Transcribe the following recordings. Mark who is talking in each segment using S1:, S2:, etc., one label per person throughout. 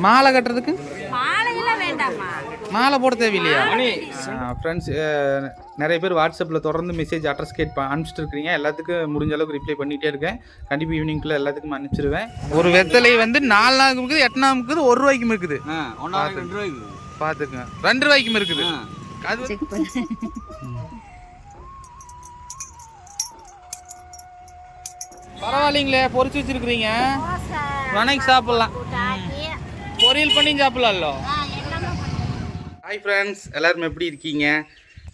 S1: மாலை கட்டுறதுக்கு
S2: மாலையெல்லாம் வேண்டாமா?
S1: மாலை போட தேவையில்லையா? ஃப்ரெண்ட்ஸ், நிறைய பேர் வாட்ஸ்அப்பில் தொடர்ந்து மெசேஜ் அட்ரஸ் அனுப்பிச்சிட்டு இருக்கிறீங்க. எல்லாத்துக்கும் முடிஞ்ச அளவுக்கு ரிப்ளை பண்ணிகிட்டே இருக்கேன். கண்டிப்பாக ஈவினிங்குள்ளே எல்லாத்துக்கும் அனுப்பிச்சிடுவேன். ஒரு வெத்தலை வந்து 4 நாளுக்கு இருக்குது, 8 நாளுக்கு இருக்குது, 1 ரூபாய்க்கும் இருக்குது. பார்த்துக்குங்க, 2 ரூபாய்க்கும் இருக்குது. பரவாயில்லைங்களே, பொரிச்சு வச்சிருக்கிறீங்க. வணக்கி சாப்பிடலாம், பொரியல் பண்ணி சாப்பிடலாம்ல. ஹாய் ஃப்ரெண்ட்ஸ், எல்லோரும் எப்படி இருக்கீங்க?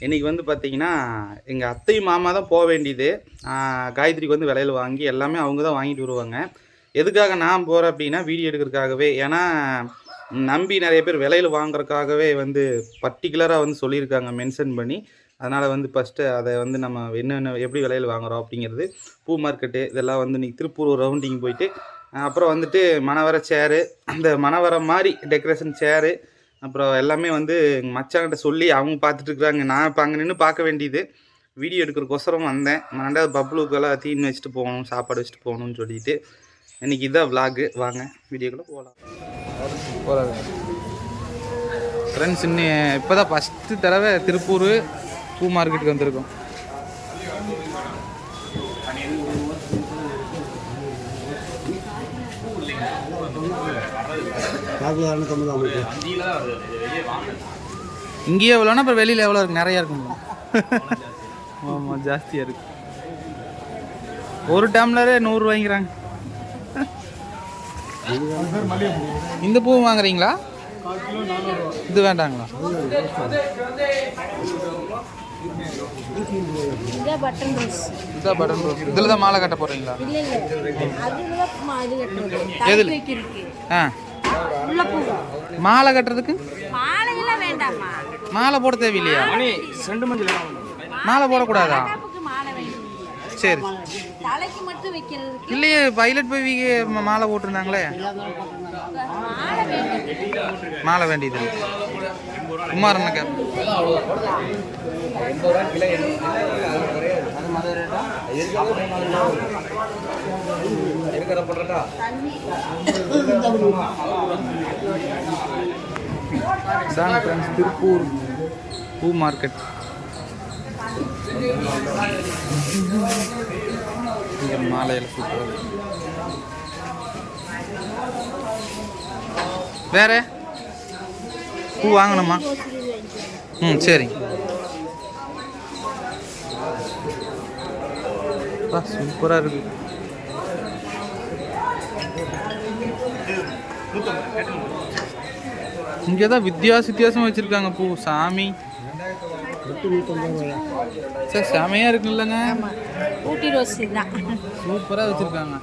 S1: இன்றைக்கி வந்து பார்த்திங்கன்னா எங்கள் அத்தை மாமா தான் போக வேண்டியது. காயத்ரிக்கு வந்து விலையில் வாங்கி எல்லாமே அவங்க தான் வாங்கிட்டு வருவாங்க. எதுக்காக நான் போகிறேன் அப்படின்னா வீடியோ எடுக்கிறதுக்காகவே. ஏன்னா நம்பி நிறைய பேர் விலையில் வாங்குறதுக்காகவே வந்து பர்டிகுலராக வந்து சொல்லியிருக்காங்க மென்ஷன் பண்ணி. அதனால் வந்து ஃபஸ்ட்டு அதை வந்து நம்ம என்னென்ன எப்படி விலையில் வாங்குகிறோம் அப்படிங்கிறது, பூ மார்க்கெட்டு இதெல்லாம் வந்து இன்றைக்கி திருப்பூர் ரவுண்டிங் போயிட்டு, அப்புறம் வந்துட்டு மணவர சேரு, அந்த மணவரம் மாதிரி டெக்கரேஷன் சேரு, அப்புறம் எல்லாமே வந்து மச்சாங்கிட்ட சொல்லி அவங்க பார்த்துட்ருக்குறாங்க. நான் இப்போ அங்கே நின்று பார்க்க வேண்டியது. வீடியோ எடுக்கிறக்கோசரம் வந்தேன். 2வது பப்ளுக்கெல்லாம் தீன் வச்சுட்டு போகணும், சாப்பாடு வச்சுட்டு போகணும்னு சொல்லிட்டு இன்றைக்கி இதான் விலாகு. வாங்க வீடியோக்குள்ளே போகலாம். ஃப்ரெண்ட்ஸ், இன்னும் இப்போ தான் ஃபஸ்ட்டு தடவை திருப்பூர் பூ மார்க்கெட்டுக்கு வந்திருக்கோம். இங்கேயே எவ்வளோனா அப்புறம் வெளியில் எவ்வளோ இருக்குது? நிறையா இருக்கும். ஆமாம், ஜாஸ்தியாக இருக்குது. ஒரு டம்ளரே 100 ரூபாய்ங்கிறாங்க. இந்த பூ வாங்குறீங்களா? இது வேண்டாங்களா? இதில் தான் மாலை கட்ட போகிறீங்களா? எதில்? மாலை கட்டுறதுக்கு மாலை போட தேவையில்லையா? மாலை போடக்கூடாதா? சரி, இல்லையே, பைலட் போய் மாலை போட்டிருந்தாங்களே. மாலை வேண்டியது குமாரண்ண கேப். திருப்பூர் பூ மார்க்கெட். இங்கே மாலையில் சூப்பர். வேற பூ வாங்கணுமா? சரி. சூப்பராக இருக்கு. இங்கே தான் வித்தியாசமாக வச்சுருக்காங்க பூ. சாமி சார் செமையாக இருக்குல்லங்க.
S2: ஊட்டி ரோஸ் தான்
S1: சூப்பராக வச்சுருக்காங்க.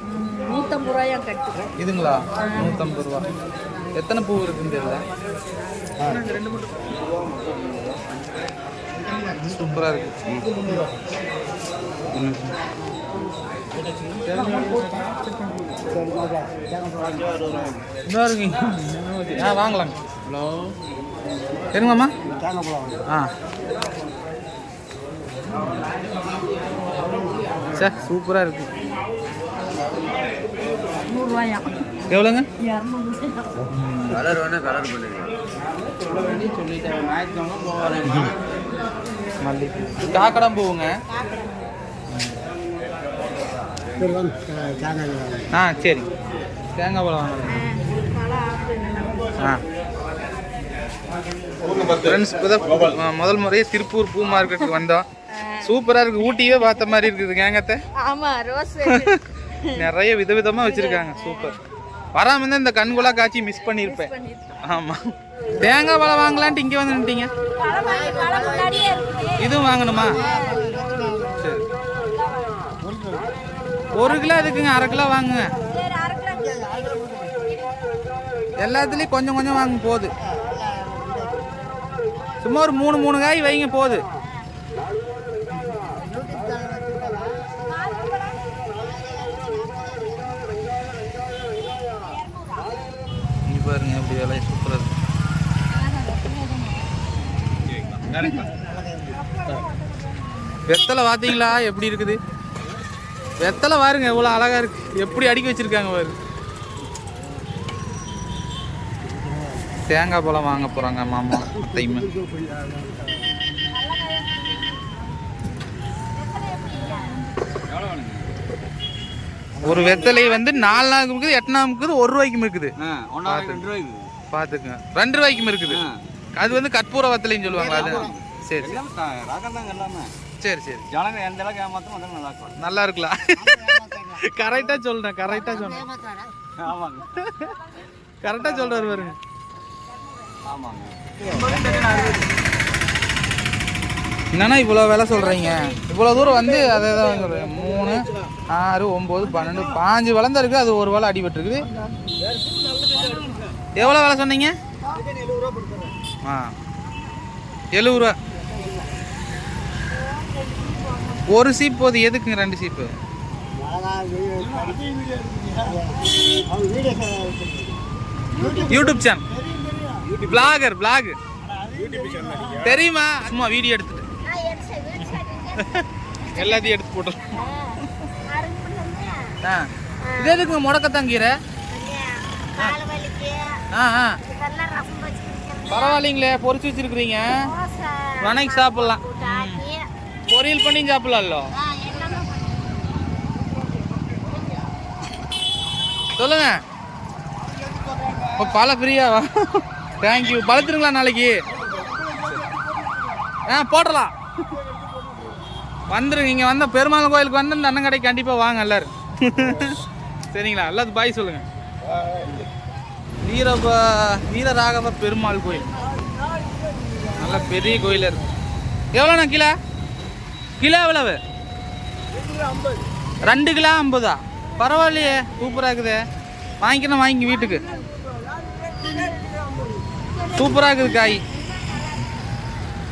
S2: 150 ரூபாயா கட்டு.
S1: இதுங்களா? 150 ரூபா. எத்தனை பூ இருக்குன்னு தெரியல. சூப்பராக இருக்கு. வாங்கலாங்க. ஹலோ, சரிங்கம்மா. சார் சூப்பராக இருக்கு.
S2: 100 ரூபாயா?
S1: எவ்வளோங்க? மல்லிகைப்பூ, காக்கடம் பூவுங்க. சரி, தேங்காய் பழம் வாங்க. ஃப்ரெண்ட்ஸ், இப்போ முதல் முறையே திருப்பூர் பூ மார்க்கெட்டுக்கு வந்தோம். சூப்பராக இருக்குது. ஊட்டியே பார்த்த மாதிரி இருக்குது கேங்கத்தை. நிறைய விதவிதமாக வச்சுருக்காங்க. சூப்பர். வராமல் இருந்தால் இந்த கண்குலா காட்சி மிஸ் பண்ணியிருப்பேன். ஆமாம், தேங்காய் பழம் வாங்கலான்ட்டு இங்கே வந்து நின்ட்டீங்க. இதுவும் வாங்கணுமா? சரி, 1 கிலோ இருக்குங்க, 1/2 கிலோ வாங்குங்க. எல்லாத்துலேயும் கொஞ்சம் கொஞ்சம் வாங்க போகுது. சும்மா ஒரு 3 காய் வைங்க போகுது. பாருங்க, அப்படி வேலையை சூப்பராக இருக்கு. வெத்தலை பார்த்தீங்களா எப்படி இருக்குது? வெத்தலை பாருங்க எவ்வளோ அழகா இருக்கு. எப்படி அடுக்கி வச்சிருக்காங்க பாரு. தேங்காய் பழம் வாங்க போகிறாங்க மாமா டைமு. ஒரு வெத்தலை வந்து 4 நாளுக்கு இருக்குது, 8 நாளுக்கு இருக்குது, 1 ரூபாய்க்கும் இருக்குது. பார்த்துக்குங்க, 2 ரூபாய்க்கும் இருக்குது. அது வந்து கற்பூர வெத்தலைன்னு சொல்லுவாங்களா? அது சரி சரி சரி நல்லா இருக்கலாம். கரெக்டாக சொல்கிறேன், கரெக்டாக சொல்கிறேன், கரெக்டாக சொல்கிறாரு பாருங்க. என்னன்னா இவ்வளோ விலை சொல்கிறீங்க? இவ்வளோ தூரம் வந்து அதை தான் சொல்கிறேன். 3, 6, 9, 12, 5 விலை தான் இருக்குது. அது ஒரு வேலை அடிபட்டுருக்குது. எவ்வளோ விலை சொன்னீங்க? 70 ரூபா. ஒரு சீப் போகுது. எதுக்குங்க 2 சீப்பு? யூடியூப் சேனல், பிளாகர், பிளாக் தெரியுமா? சும்மா வீடியோ எடுத்துட்டு எல்லாத்தையும் எடுத்து போட்டுரும். இது எதுக்குங்க முடக்கத்தாங்கீரை? பரவாயில்லைங்களே, பொரிச்சு வச்சிருக்கிறீங்க, வணக்கி சாப்பிடலாம். பொரியல் பண்ணி சாப்பிடலாம்ல. சொல்லுங்க. இப்போ பழம் ஃப்ரீயாவா? தேங்க்யூ. பழத்துருங்களா நாளைக்கு? போடலாம். வந்துருங்க. இங்கே வந்த பெருமாள் கோயிலுக்கு வந்து இந்த அண்ணன் கடைக்கு கண்டிப்பாக வாங்க எல்லாரும். சரிங்களா? எல்லாத்துக்கும் பாய் சொல்லுங்க. வீரராகவ பெருமாள் கோயில் நல்ல பெரிய கோயில் இருக்கு. எவ்வளோண்ணா கிலோ? கிலோ எவ்வளவு? 2 கிலோ 50. பரவாயில்லையே, சூப்பராக இருக்குது. வாங்கிக்கணும், வாங்கி வீட்டுக்கு. சூப்பராக இருக்குது காய்.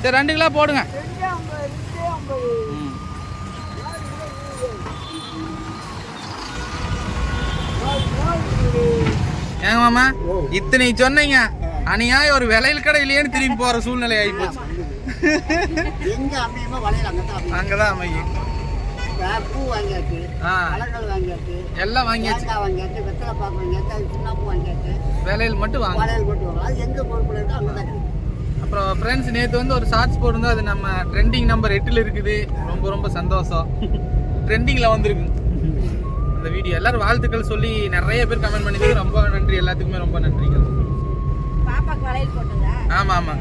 S1: சரி 2 கிலோ போடுங்க. ஏங்க மாமா, இத்தனை சொன்னீங்க, அநியாயம் ஒரு விலையில் கடை இல்லையேன்னு திரும்பி போற சூழ்நிலை ஆகிப்போச்சு. அங்கதான் அமையும். எல்லாம் வாங்கியாச்சு. விலையில் மட்டும் வாங்க. அப்புறம் ஃப்ரெண்ட்ஸ், நேற்று வந்து ஒரு ஷார்ட்ஸ் போட்டிருந்தோம். அது நம்ம ட்ரெண்டிங் நம்பர் 8ல் இருக்குது. ரொம்ப ரொம்ப சந்தோஷம். ட்ரெண்டிங்கில் வந்துருக்கு அந்த வீடியோ. எல்லாரும் வாழ்த்துக்கள் சொல்லி நிறைய பேர் கமெண்ட் பண்ணிட்டு ரொம்ப நன்றி. எல்லாத்துக்குமே ரொம்ப நன்றிகள்.
S2: பாப்பாக்கு வளையல் போட்டதா?
S1: ஆமா ஆமா.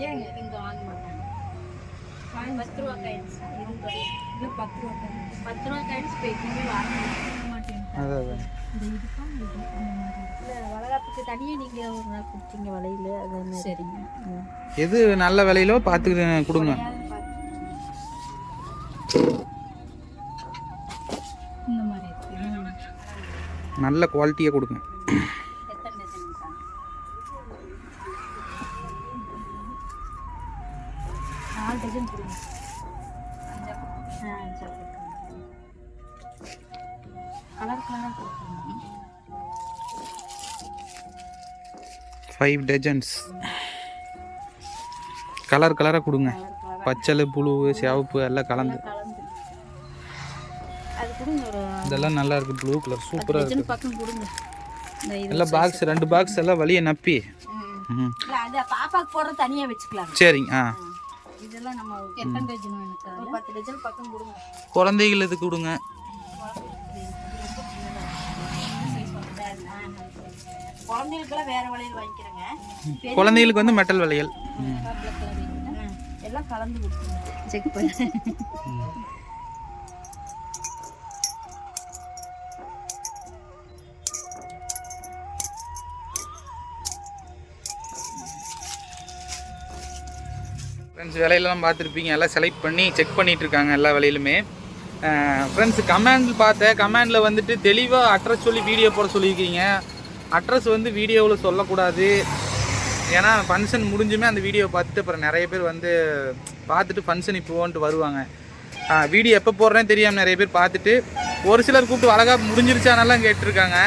S2: ஏங்க இங்க வாங்க மாட்டாங்க. 10 ரூபாய் காயின்ஸ். இது 10 ரூபாய் காயின்ஸ். 10 ரூபாய் காயின்ஸ் பேக்கிங் வாங்க மாட்டேன். அதான் வளகாப்புக்கு தனியாக நீங்கள் ஒரு நாள் கொடுத்தீங்க வளையல். அது சரிங்க.
S1: எது நல்ல விலையிலோ பார்த்து கொடுங்க.
S2: இந்த மாதிரி
S1: நல்ல குவாலிட்டியாக கொடுங்க.
S2: எத்தனை டஜன்? 4 டஜன் கொடுங்க. கலர் கலராக கொடுங்க.
S1: 5 டஜன்ஸ் கலர் கலராக கொடுங்க. பச்சை, புழு, சிவப்பு எல்லாம் கலந்து. இதெல்லாம் நல்லா இருக்கு. ப்ளூ கலர் சூப்பராக இருக்கு.
S2: பக்கம் கொடுங்க.
S1: எல்லாம் பாக்ஸ் 2 பாக்ஸ் எல்லாம் வழியை நப்பி.
S2: பாப்பாக்கு போடுற தனியாக வச்சுக்கலாம்.
S1: சரிங்க.
S2: இதெல்லாம் நம்ம எத்தனை டஜன் வேணும்? 10 டஜன் பக்கம் கொடுங்க.
S1: குழந்தைகளுக்கு கொடுங்க.
S2: குழந்தைகளுக்குலாம் வேற வளையல் வாங்கிக்கிறேங்க.
S1: குழந்தைகளுக்கு வந்து மெட்டல் வளையல்
S2: எல்லாம் கலந்து கொடுத்துருங்க. செக் பண்ணி
S1: ஃப்ரெண்ட்ஸ், விலையெல்லாம் பார்த்துருப்பீங்க. எல்லாம் செலக்ட் பண்ணி செக் பண்ணிகிட்டு இருக்காங்க எல்லா விலையிலுமே. ஃப்ரெண்ட்ஸ், கமெண்டில் வந்துட்டு தெளிவாக அட்ரஸ் சொல்லி வீடியோ போட சொல்லியிருக்கீங்க. அட்ரஸ் வந்து வீடியோவில் சொல்லக்கூடாது. ஏன்னா ஃபங்க்ஷன் முடிஞ்சுமே அந்த வீடியோவை பார்த்துட்டு அப்புறம் நிறைய பேர் வந்து பார்த்துட்டு ஃபங்க்ஷன் இப்போன்ட்டு வருவாங்க. வீடியோ எப்போ போடுறேன்னு தெரியாமல் நிறைய பேர் பார்த்துட்டு ஒரு சிலர் கூப்பிட்டு அழகாக முடிஞ்சிருச்சானெல்லாம் கேட்டிருக்காங்க.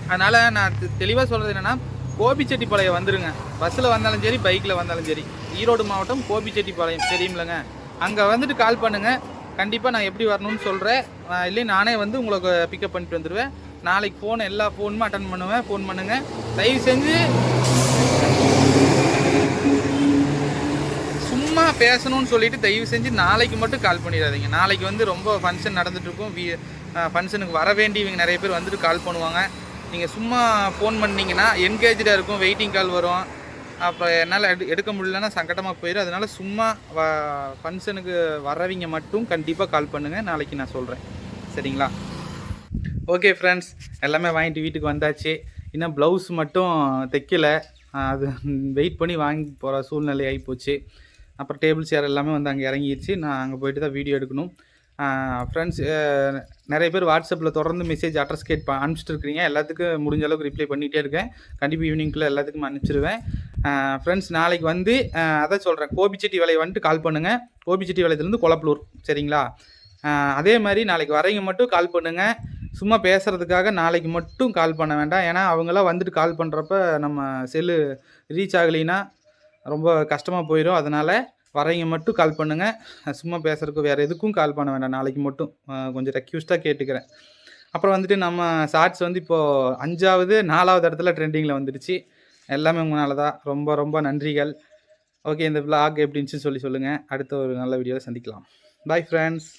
S1: அதனால் நான் தெளிவாக சொல்கிறது என்னென்னா, கோபிச்செட்டிப்பாளையம் வந்துடுங்க. பஸ்ஸில் வந்தாலும் சரி, பைக்கில் வந்தாலும் சரி. ஈரோடு மாவட்டம் கோபிச்செட்டிப்பாளையம் தெரியுமில்லங்க. அங்கே வந்துட்டு கால் பண்ணுங்கள். கண்டிப்பாக நான் எப்படி வரணும்னு சொல்கிறேன். இல்லை நானே வந்து உங்களுக்கு பிக்கப் பண்ணிட்டு வந்துடுவேன். நாளைக்கு எல்லா ஃபோனுமே அட்டன் பண்ணுவேன். ஃபோன் பண்ணுங்கள். தயவு செஞ்சு சும்மா பேசணும்னு சொல்லிட்டு தயவு செஞ்சு நாளைக்கு மட்டும் கால் பண்ணிடாதீங்க. நாளைக்கு வந்து ரொம்ப ஃபங்க்ஷன் நடந்துகிட்ருக்கும். ஃபங்க்ஷனுக்கு வர வேண்டியவங்க நிறைய பேர் வந்துட்டு கால் பண்ணுவாங்க. நீங்கள் சும்மா ஃபோன் பண்ணிங்கன்னா என்கேஜாக இருக்கும், வெயிட்டிங் கால் வரும். அப்புறம் என்னால் எடுக்க முடியலன்னா சங்கடமாக போயிடும். அதனால் சும்மா ஃபங்க்ஷனுக்கு வர்றவங்க மட்டும் கண்டிப்பாக கால் பண்ணுங்கள். நாளைக்கு நான் சொல்கிறேன். சரிங்களா? ஓகே ஃப்ரெண்ட்ஸ், எல்லாமே வாங்கிட்டு வீட்டுக்கு வந்தாச்சு. இன்னும் ப்ளவுஸ் மட்டும் தைக்கலை. அது வெயிட் பண்ணி வாங்கி போகிற சூழ்நிலை ஆகிப்போச்சு. அப்புறம் டேபிள் சேர் எல்லாமே வந்து அங்கே இறங்கிடுச்சு. நான் அங்கே போய்ட்டு தான் வீடியோ எடுக்கணும். ஃப்ரெண்ட்ஸ், நிறைய பேர் வாட்ஸ்அப்பில் தொடர்ந்து மெசேஜ் அட்ரஸ் அனுப்பிச்சிட்டு இருக்கிறீங்க. எல்லாத்துக்கும் முடிஞ்ச அளவுக்கு ரிப்ளை பண்ணிகிட்டே இருக்கேன். கண்டிப்பாக ஈவினிங்குள்ளே எல்லாத்துக்கும் அனுப்பிச்சிடுவேன். ஃப்ரெண்ட்ஸ், நாளைக்கு வந்து அதான் சொல்கிறேன், கோபிச்செட்டி வேலையை வந்துட்டு கால் பண்ணுங்கள். கோபிச்செட்டி வேலையிலேருந்து கொளப்பலூர். சரிங்களா? அதே மாதிரி நாளைக்கு வரைங்க மட்டும் கால் பண்ணுங்கள். சும்மா பேசுகிறதுக்காக நாளைக்கு மட்டும் கால் பண்ண வேண்டாம். ஏன்னா அவங்களாம் வந்துட்டு கால் பண்ணுறப்ப நம்ம செல்லு ரீச் ஆகலைன்னா ரொம்ப கஷ்டமாக போயிடும். அதனால் வரவங்க மட்டும் கால் பண்ணுங்கள். சும்மா பேசுகிறதுக்கு வேறு எதுக்கும் கால் பண்ண வேண்டாம். நாளைக்கு மட்டும் கொஞ்சம் ரெக்யூஸ்ட்டாக கேட்டுக்கிறேன். அப்புறம் வந்துட்டு நம்ம ஷார்ட்ஸ் வந்து இப்போது 5வது 4வது இடத்துல ட்ரெண்டிங்கில் வந்துடுச்சு. எல்லாமே உங்களால் தான். ரொம்ப ரொம்ப நன்றிகள். ஓகே, இந்த விளாக் எப்படின்னு சொல்லுங்கள். அடுத்த ஒரு நல்ல வீடியோவில் சந்திக்கலாம். Bye friends.